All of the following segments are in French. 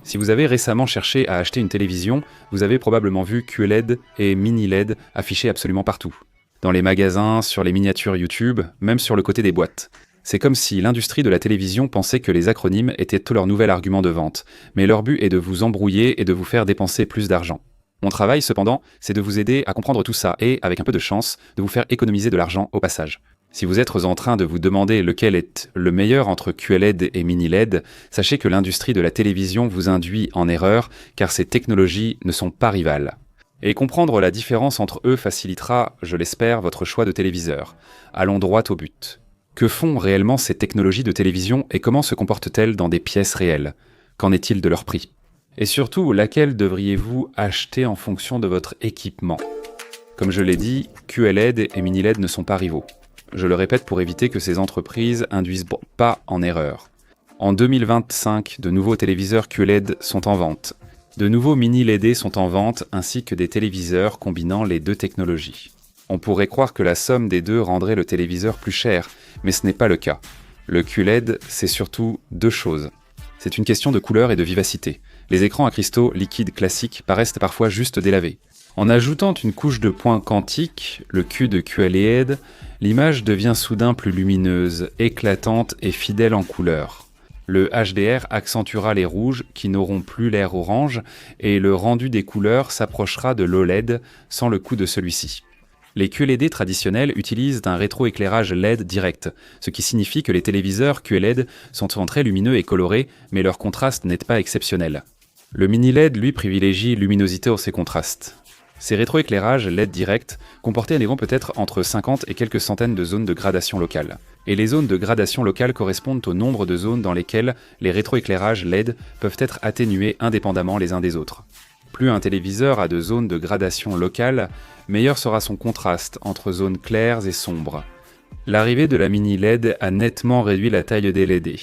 Si vous avez récemment cherché à acheter une télévision, vous avez probablement vu QLED et mini LED affichés absolument partout. Dans les magasins, sur les miniatures YouTube, même sur le côté des boîtes. C'est comme si l'industrie de la télévision pensait que les acronymes étaient tout leur nouvel argument de vente, mais leur but est de vous embrouiller et de vous faire dépenser plus d'argent. Mon travail, cependant, c'est de vous aider à comprendre tout ça et, avec un peu de chance, de vous faire économiser de l'argent au passage. Si vous êtes en train de vous demander lequel est le meilleur entre QLED et mini LED, sachez que l'industrie de la télévision vous induit en erreur, car ces technologies ne sont pas rivales. Et comprendre la différence entre eux facilitera, je l'espère, votre choix de téléviseur. Allons droit au but. Que font réellement ces technologies de télévision et comment se comportent-elles dans des pièces réelles? Qu'en est-il de leur prix? Et surtout, laquelle devriez-vous acheter en fonction de votre équipement? Comme je l'ai dit, QLED et mini LED ne sont pas rivaux. Je le répète pour éviter que ces entreprises induisent pas en erreur. En 2025, de nouveaux téléviseurs QLED sont en vente. De nouveaux mini LED sont en vente ainsi que des téléviseurs combinant les deux technologies. On pourrait croire que la somme des deux rendrait le téléviseur plus cher, mais ce n'est pas le cas. Le QLED, c'est surtout deux choses. C'est une question de couleur et de vivacité. Les écrans à cristaux liquides classiques paraissent parfois juste délavés. En ajoutant une couche de points quantiques, le Q de QLED, l'image devient soudain plus lumineuse, éclatante et fidèle en couleur. Le HDR accentuera les rouges qui n'auront plus l'air orange et le rendu des couleurs s'approchera de l'OLED sans le coût de celui-ci. Les QLED traditionnels utilisent un rétroéclairage LED direct, ce qui signifie que les téléviseurs QLED sont très lumineux et colorés, mais leur contraste n'est pas exceptionnel. Le mini LED, lui, privilégie luminosité sur ses contrastes. Ces rétroéclairages LED directs comportaient environ peut-être entre 50 et quelques centaines de zones de gradation locale. Et les zones de gradation locale correspondent au nombre de zones dans lesquelles les rétroéclairages LED peuvent être atténués indépendamment les uns des autres. Plus un téléviseur a de zones de gradation locale, meilleur sera son contraste entre zones claires et sombres. L'arrivée de la mini LED a nettement réduit la taille des LED.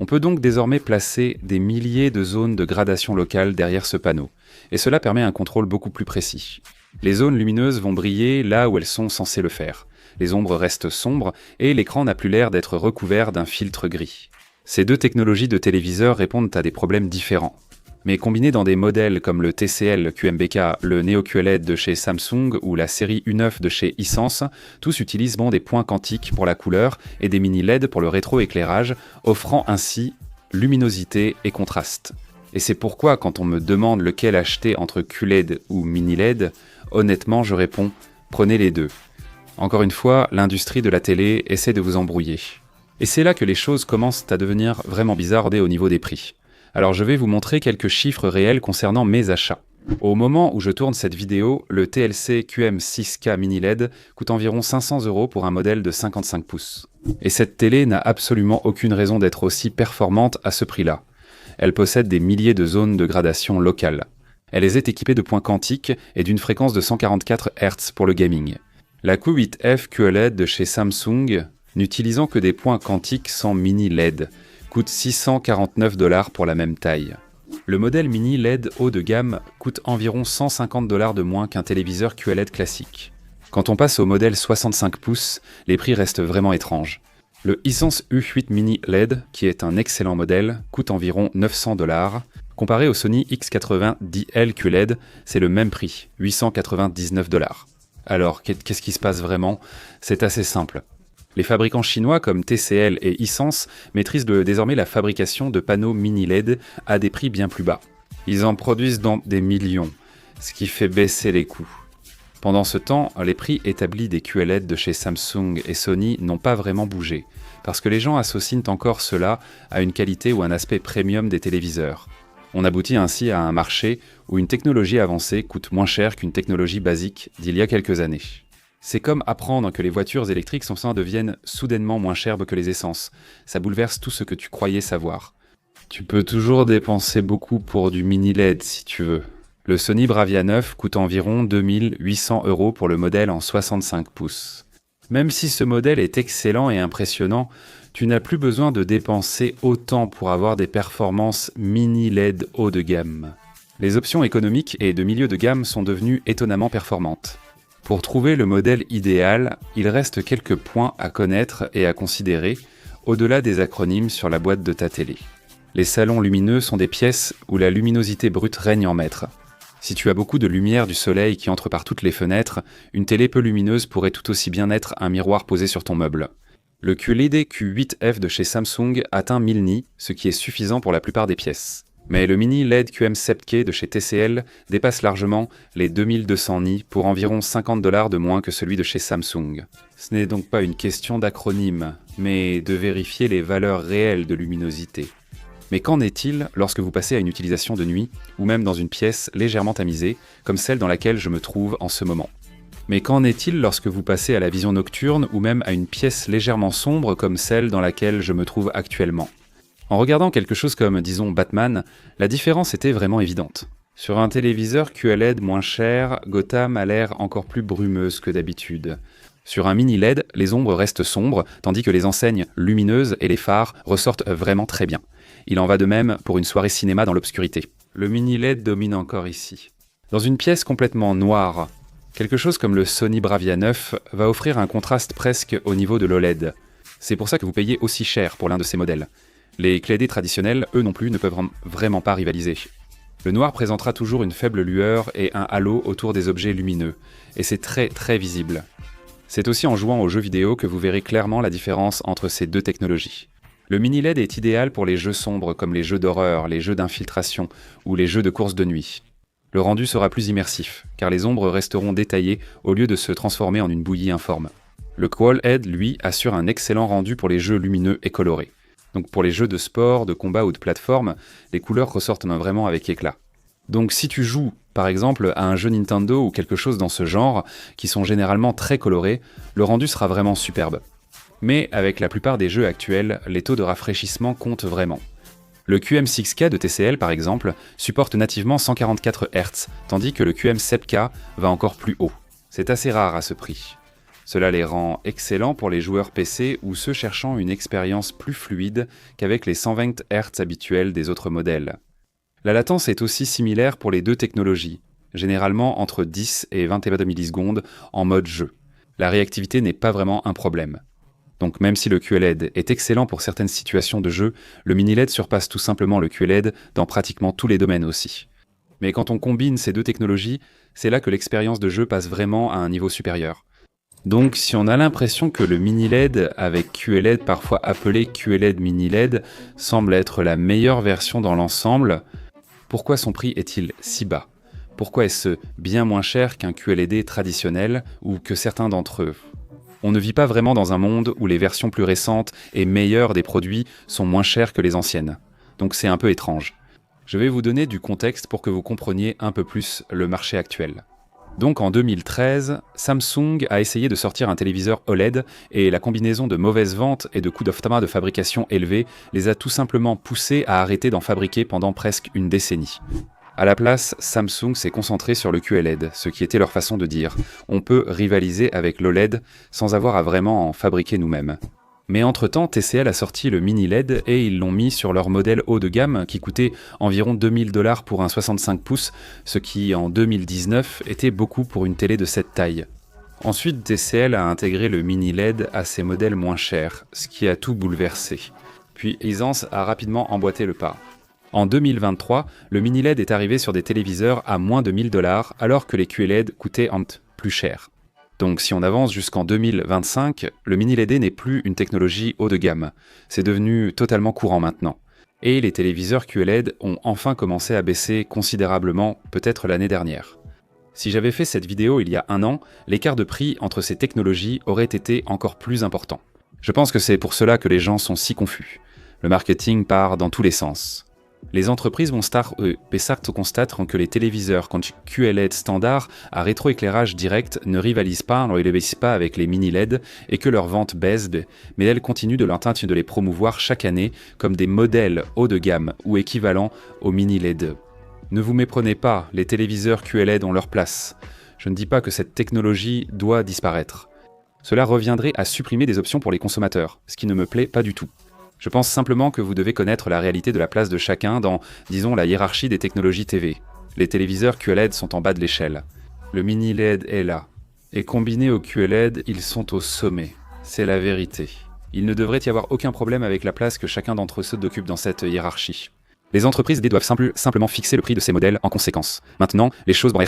On peut donc désormais placer des milliers de zones de gradation locale derrière ce panneau, et cela permet un contrôle beaucoup plus précis. Les zones lumineuses vont briller là où elles sont censées le faire. Les ombres restent sombres, et l'écran n'a plus l'air d'être recouvert d'un filtre gris. Ces deux technologies de téléviseurs répondent à des problèmes différents. Mais combinées dans des modèles comme le TCL QMBK, le Neo QLED de chez Samsung ou la série U9 de chez Hisense, tous utilisent des points quantiques pour la couleur et des mini LED pour le rétroéclairage, offrant ainsi luminosité et contraste. Et c'est pourquoi quand on me demande lequel acheter entre QLED ou mini LED, honnêtement je réponds « prenez les deux ». Encore une fois, l'industrie de la télé essaie de vous embrouiller. Et c'est là que les choses commencent à devenir vraiment bizarres au niveau des prix. Alors je vais vous montrer quelques chiffres réels concernant mes achats. Au moment où je tourne cette vidéo, le TLC QM6K Mini LED coûte environ 500 € pour un modèle de 55 pouces. Et cette télé n'a absolument aucune raison d'être aussi performante à ce prix-là. Elle possède des milliers de zones de gradation locale. Elle est équipée de points quantiques et d'une fréquence de 144 Hz pour le gaming. La Q8F QLED de chez Samsung, n'utilisant que des points quantiques sans mini LED, coûte 649 $ pour la même taille. Le modèle mini LED haut de gamme coûte environ 150 $ de moins qu'un téléviseur QLED classique. Quand on passe au modèle 65 pouces, les prix restent vraiment étranges. Le Hisense U8 Mini LED, qui est un excellent modèle, coûte environ 900 $. Comparé au Sony X80DL QLED, c'est le même prix, 899 $. Alors, qu'est-ce qui se passe vraiment? C'est assez simple. Les fabricants chinois comme TCL et Hisense maîtrisent désormais la fabrication de panneaux mini LED à des prix bien plus bas. Ils en produisent dans des millions, ce qui fait baisser les coûts. Pendant ce temps, les prix établis des QLED de chez Samsung et Sony n'ont pas vraiment bougé, parce que les gens associent encore cela à une qualité ou un aspect premium des téléviseurs. On aboutit ainsi à un marché où une technologie avancée coûte moins cher qu'une technologie basique d'il y a quelques années. C'est comme apprendre que les voitures électriques deviennent soudainement moins chères que les essences. Ça bouleverse tout ce que tu croyais savoir. Tu peux toujours dépenser beaucoup pour du mini LED si tu veux. Le Sony Bravia 9 coûte environ 2800 € pour le modèle en 65 pouces. Même si ce modèle est excellent et impressionnant, tu n'as plus besoin de dépenser autant pour avoir des performances mini LED haut de gamme. Les options économiques et de milieu de gamme sont devenues étonnamment performantes. Pour trouver le modèle idéal, il reste quelques points à connaître et à considérer, au-delà des acronymes sur la boîte de ta télé. Les salons lumineux sont des pièces où la luminosité brute règne en maître. Si tu as beaucoup de lumière du soleil qui entre par toutes les fenêtres, une télé peu lumineuse pourrait tout aussi bien être un miroir posé sur ton meuble. Le QLED Q8F de chez Samsung atteint 1000 nits, ce qui est suffisant pour la plupart des pièces. Mais le mini LED QM7K de chez TCL dépasse largement les 2200 nits pour environ $50 de moins que celui de chez Samsung. Ce n'est donc pas une question d'acronyme, mais de vérifier les valeurs réelles de luminosité. Mais qu'en est-il lorsque vous passez à une utilisation de nuit, ou même dans une pièce légèrement tamisée, comme celle dans laquelle je me trouve en ce moment ? Mais qu'en est-il lorsque vous passez à la vision nocturne, ou même à une pièce légèrement sombre comme celle dans laquelle je me trouve actuellement ? En regardant quelque chose comme, disons, Batman, la différence était vraiment évidente. Sur un téléviseur QLED moins cher, Gotham a l'air encore plus brumeuse que d'habitude. Sur un mini LED, les ombres restent sombres, tandis que les enseignes lumineuses et les phares ressortent vraiment très bien. Il en va de même pour une soirée cinéma dans l'obscurité. Le mini LED domine encore ici. Dans une pièce complètement noire, quelque chose comme le Sony Bravia 9 va offrir un contraste presque au niveau de l'OLED. C'est pour ça que vous payez aussi cher pour l'un de ces modèles. Les QLED traditionnels, eux non plus, ne peuvent vraiment pas rivaliser. Le noir présentera toujours une faible lueur et un halo autour des objets lumineux, et c'est très visible. C'est aussi en jouant aux jeux vidéo que vous verrez clairement la différence entre ces deux technologies. Le mini LED est idéal pour les jeux sombres comme les jeux d'horreur, les jeux d'infiltration ou les jeux de course de nuit. Le rendu sera plus immersif, car les ombres resteront détaillées au lieu de se transformer en une bouillie informe. Le QLED, lui, assure un excellent rendu pour les jeux lumineux et colorés. Donc pour les jeux de sport, de combat ou de plateforme, les couleurs ressortent vraiment avec éclat. Donc si tu joues, par exemple, à un jeu Nintendo ou quelque chose dans ce genre, qui sont généralement très colorés, le rendu sera vraiment superbe. Mais avec la plupart des jeux actuels, les taux de rafraîchissement comptent vraiment. Le QM6K de TCL, par exemple, supporte nativement 144 Hz, tandis que le QM7K va encore plus haut. C'est assez rare à ce prix. Cela les rend excellents pour les joueurs PC ou ceux cherchant une expérience plus fluide qu'avec les 120 Hz habituels des autres modèles. La latence est aussi similaire pour les deux technologies, généralement entre 10 et 20 ms en mode jeu. La réactivité n'est pas vraiment un problème. Donc même si le QLED est excellent pour certaines situations de jeu, le mini LED surpasse tout simplement le QLED dans pratiquement tous les domaines aussi. Mais quand on combine ces deux technologies, c'est là que l'expérience de jeu passe vraiment à un niveau supérieur. Donc si on a l'impression que le mini LED avec QLED, parfois appelé QLED mini LED, semble être la meilleure version dans l'ensemble, pourquoi son prix est-il si bas ? Pourquoi est-ce bien moins cher qu'un QLED traditionnel ou que certains d'entre eux ? On ne vit pas vraiment dans un monde où les versions plus récentes et meilleures des produits sont moins chères que les anciennes. Donc c'est un peu étrange. Je vais vous donner du contexte pour que vous compreniez un peu plus le marché actuel. Donc en 2013, Samsung a essayé de sortir un téléviseur OLED et la combinaison de mauvaises ventes et de coûts de fabrication élevés les a tout simplement poussés à arrêter d'en fabriquer pendant presque une décennie. À la place, Samsung s'est concentré sur le QLED, ce qui était leur façon de dire « on peut rivaliser avec l'OLED sans avoir à vraiment en fabriquer nous-mêmes ». Mais entre-temps, TCL a sorti le mini LED et ils l'ont mis sur leur modèle haut de gamme qui coûtait environ $2000 pour un 65 pouces, ce qui en 2019 était beaucoup pour une télé de cette taille. Ensuite, TCL a intégré le mini LED à ses modèles moins chers, ce qui a tout bouleversé. Puis Hisense a rapidement emboîté le pas. En 2023, le mini LED est arrivé sur des téléviseurs à moins de $1000 alors que les QLED coûtaient plus cher. Donc si on avance jusqu'en 2025, le mini LED n'est plus une technologie haut de gamme. C'est devenu totalement courant maintenant. Et les téléviseurs QLED ont enfin commencé à baisser considérablement, peut-être l'année dernière. Si j'avais fait cette vidéo il y a un an, l'écart de prix entre ces technologies aurait été encore plus important. Je pense que c'est pour cela que les gens sont si confus. Le marketing part dans tous les sens. Les entreprises vont constater que les téléviseurs QLED standard à rétroéclairage direct ne rivalisent pas avec les mini LED et que leurs ventes baissent, mais elles continuent de de les promouvoir chaque année comme des modèles haut de gamme ou équivalents aux mini LED. Ne vous méprenez pas, les téléviseurs QLED ont leur place. Je ne dis pas que cette technologie doit disparaître. Cela reviendrait à supprimer des options pour les consommateurs, ce qui ne me plaît pas du tout. Je pense simplement que vous devez connaître la réalité de la place de chacun dans, disons, la hiérarchie des technologies TV. Les téléviseurs QLED sont en bas de l'échelle. Le mini LED est là. Et combinés au QLED, ils sont au sommet. C'est la vérité. Il ne devrait y avoir aucun problème avec la place que chacun d'entre eux occupe dans cette hiérarchie. Les entreprises doivent simplement fixer le prix de ces modèles en conséquence. Maintenant, les choses vont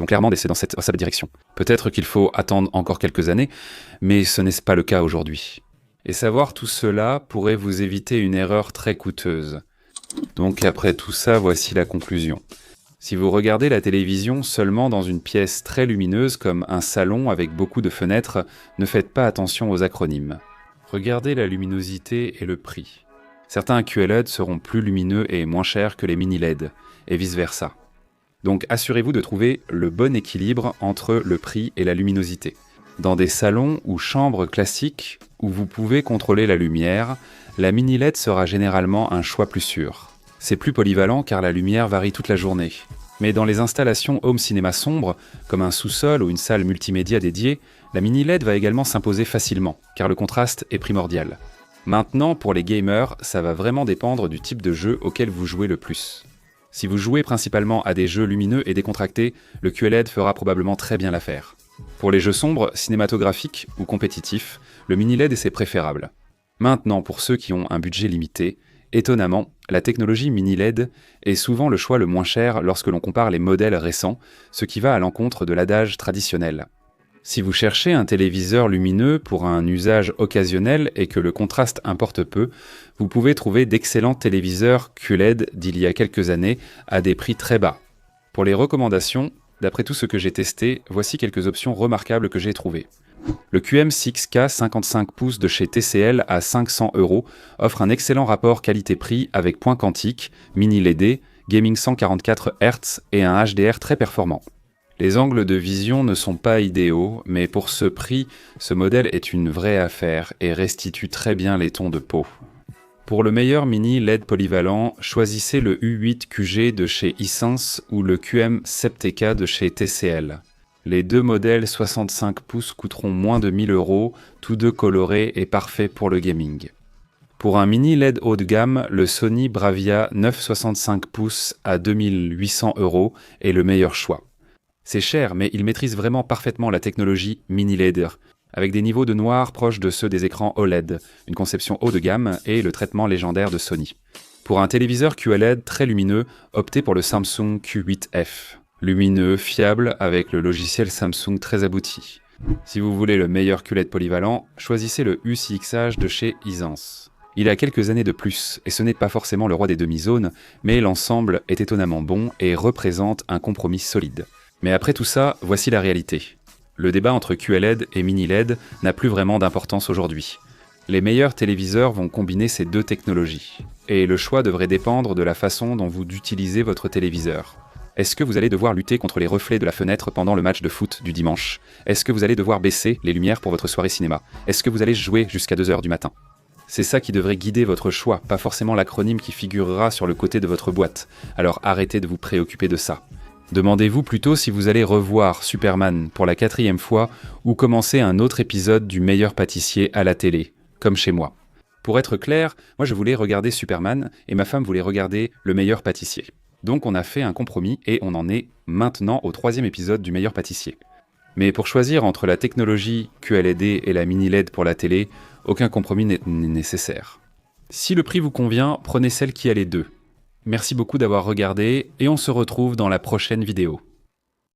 clairement dans cette direction. Peut-être qu'il faut attendre encore quelques années, mais ce n'est pas le cas aujourd'hui. Et savoir tout cela pourrait vous éviter une erreur très coûteuse. Donc après tout ça, voici la conclusion. Si vous regardez la télévision seulement dans une pièce très lumineuse comme un salon avec beaucoup de fenêtres, ne faites pas attention aux acronymes. Regardez la luminosité et le prix. Certains QLED seront plus lumineux et moins chers que les mini LED, et vice-versa. Donc assurez-vous de trouver le bon équilibre entre le prix et la luminosité. Dans des salons ou chambres classiques où vous pouvez contrôler la lumière, la mini LED sera généralement un choix plus sûr. C'est plus polyvalent car la lumière varie toute la journée. Mais dans les installations home cinéma sombres, comme un sous-sol ou une salle multimédia dédiée, la mini LED va également s'imposer facilement, car le contraste est primordial. Maintenant, pour les gamers, ça va vraiment dépendre du type de jeu auquel vous jouez le plus. Si vous jouez principalement à des jeux lumineux et décontractés, le QLED fera probablement très bien l'affaire. Pour les jeux sombres, cinématographiques ou compétitifs, le mini LED est préférable. Maintenant, pour ceux qui ont un budget limité, étonnamment, la technologie mini LED est souvent le choix le moins cher lorsque l'on compare les modèles récents, ce qui va à l'encontre de l'adage traditionnel. Si vous cherchez un téléviseur lumineux pour un usage occasionnel et que le contraste importe peu, vous pouvez trouver d'excellents téléviseurs QLED d'il y a quelques années à des prix très bas. Pour les recommandations, d'après tout ce que j'ai testé, voici quelques options remarquables que j'ai trouvées. Le QM6K 55 pouces de chez TCL à 500 € offre un excellent rapport qualité-prix avec point quantique, mini LED, gaming 144 Hz et un HDR très performant. Les angles de vision ne sont pas idéaux, mais pour ce prix, ce modèle est une vraie affaire et restitue très bien les tons de peau. Pour le meilleur mini LED polyvalent, choisissez le U8 QG de chez Hisense ou le QM7K de chez TCL. Les deux modèles 65 pouces coûteront moins de 1000 €, tous deux colorés et parfaits pour le gaming. Pour un mini LED haut de gamme, le Sony Bravia 9,65 pouces à 2800 € est le meilleur choix. C'est cher, mais il maîtrise vraiment parfaitement la technologie mini LED, avec des niveaux de noir proches de ceux des écrans OLED, une conception haut de gamme et le traitement légendaire de Sony. Pour un téléviseur QLED très lumineux, optez pour le Samsung Q8F. Lumineux, fiable, avec le logiciel Samsung très abouti. Si vous voulez le meilleur QLED polyvalent, choisissez le UCXH de chez Hisense. Il a quelques années de plus, et ce n'est pas forcément le roi des demi-zones, mais l'ensemble est étonnamment bon et représente un compromis solide. Mais après tout ça, voici la réalité. Le débat entre QLED et mini LED n'a plus vraiment d'importance aujourd'hui. Les meilleurs téléviseurs vont combiner ces deux technologies. Et le choix devrait dépendre de la façon dont vous utilisez votre téléviseur. Est-ce que vous allez devoir lutter contre les reflets de la fenêtre pendant le match de foot du dimanche? Est-ce que vous allez devoir baisser les lumières pour votre soirée cinéma? Est-ce que vous allez jouer jusqu'à 2 h du matin? C'est ça qui devrait guider votre choix, pas forcément l'acronyme qui figurera sur le côté de votre boîte. Alors arrêtez de vous préoccuper de ça. Demandez-vous plutôt si vous allez revoir Superman pour la 4e fois ou commencer un autre épisode du meilleur pâtissier à la télé, comme chez moi. Pour être clair, moi je voulais regarder Superman et ma femme voulait regarder le meilleur pâtissier. Donc on a fait un compromis et on en est maintenant au 3e épisode du meilleur pâtissier. Mais pour choisir entre la technologie QLED et la mini LED pour la télé, aucun compromis n'est nécessaire. Si le prix vous convient, prenez celle qui a les deux. Merci beaucoup d'avoir regardé et on se retrouve dans la prochaine vidéo.